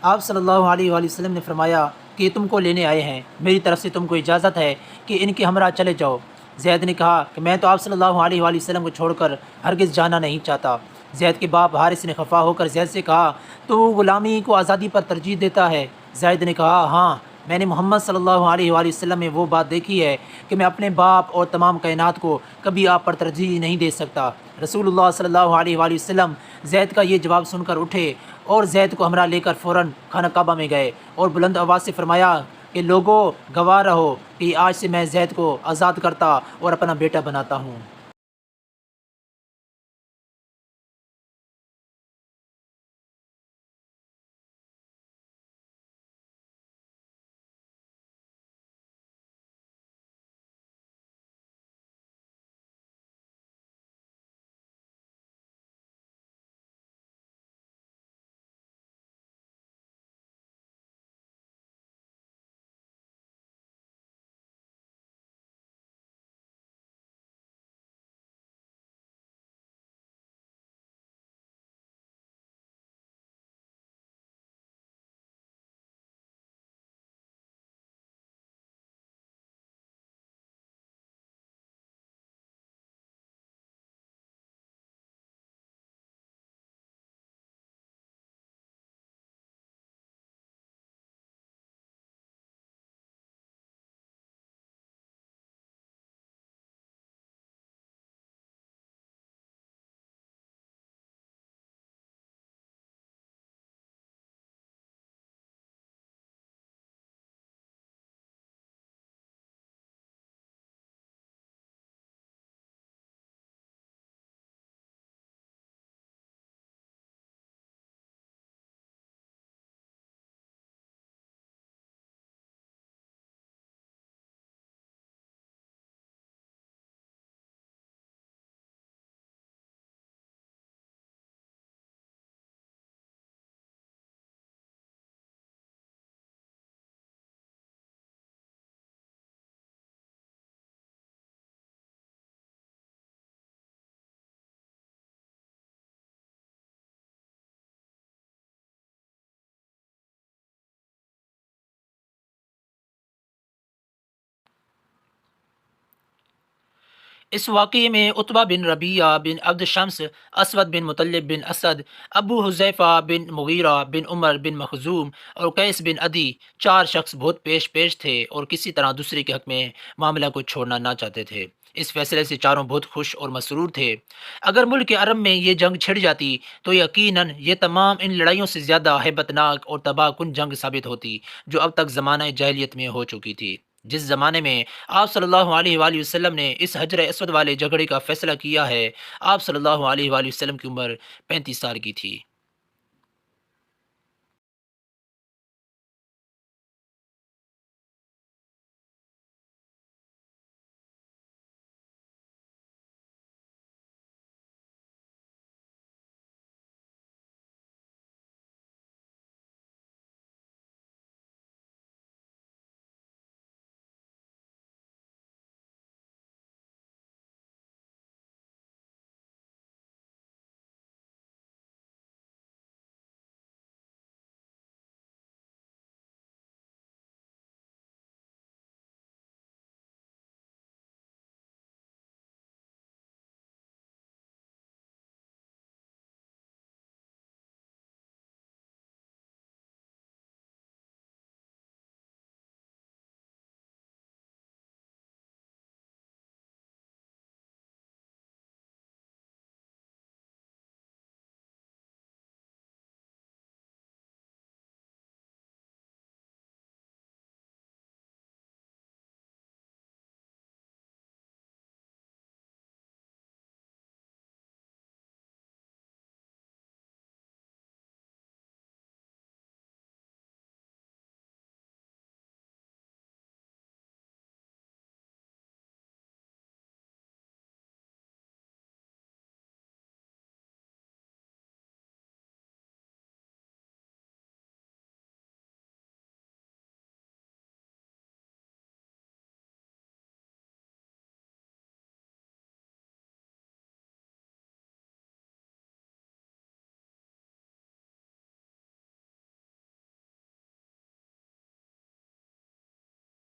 आप सल्लल्लाहु अलैहि वसल्लम ने फरमाया कि ये तुमको लेने आए हैं, मेरी तरफ से तुमको इजाज़त है कि इनके हमरा चले जाओ। ज़ैद ने कहा कि मैं तो आप सल्लल्लाहु अलैहि वसल्लम को छोड़कर हरगिज़ जाना नहीं चाहता। ज़ैद के बाप हारिस ने खफ़ा होकर ज़ैद से कहा, तो ग़ुलामी को आज़ादी पर तरजीह देता है? ज़ैद ने कहा, हाँ, मैंने मोहम्मद सल्लल्लाहु अलैहि वसल्लम में वो बात देखी है कि मैं अपने बाप और तमाम कायनात को कभी आप पर तरजीह नहीं दे सकता। रसूलुल्लाह सल्लल्लाहु अलैहि वसल्लम ज़ैद का ये जवाब सुनकर उठे और ज़ैद को हमरा लेकर फ़ौरन खाना काबा में गए और बुलंद आवाज़ से फ़रमाया कि लोगों, गवाह रहो कि आज से मैं ज़ैद को आज़ाद करता और अपना बेटा बनाता हूँ। इस वाक़ये में उतबा बिन रबीआ बिन अब्द शम्स, असवद बिन मुतल्लिब बिन असद, अबू हुज़ैफ़ा बिन मुग़ीरा बिन उमर बिन मखज़ूम और कैस बिन अदी, 4 शख्स बहुत पेश-पेश थे और किसी तरह दूसरे के हक़ में मामला को छोड़ना ना चाहते थे। इस फ़ैसले से चारों बहुत खुश और मसरूर थे। अगर मुल्क अरब में ये जंग छिड़ जाती तो यकीनन ये तमाम इन लड़ाइयों से ज़्यादा हैबतनाक और तबाहकुन जंग साबित होती, जो अब तक ज़माना जाहिलियत में हो चुकी थी। जिस ज़माने में आप सल्लल्लाहु अलैहि वसल्लम ने इस हजर अस्वद वाले झगड़े का फ़ैसला किया है, आप सल्लल्लाहु अलैहि वसल्लम की उम्र 35 साल की थी।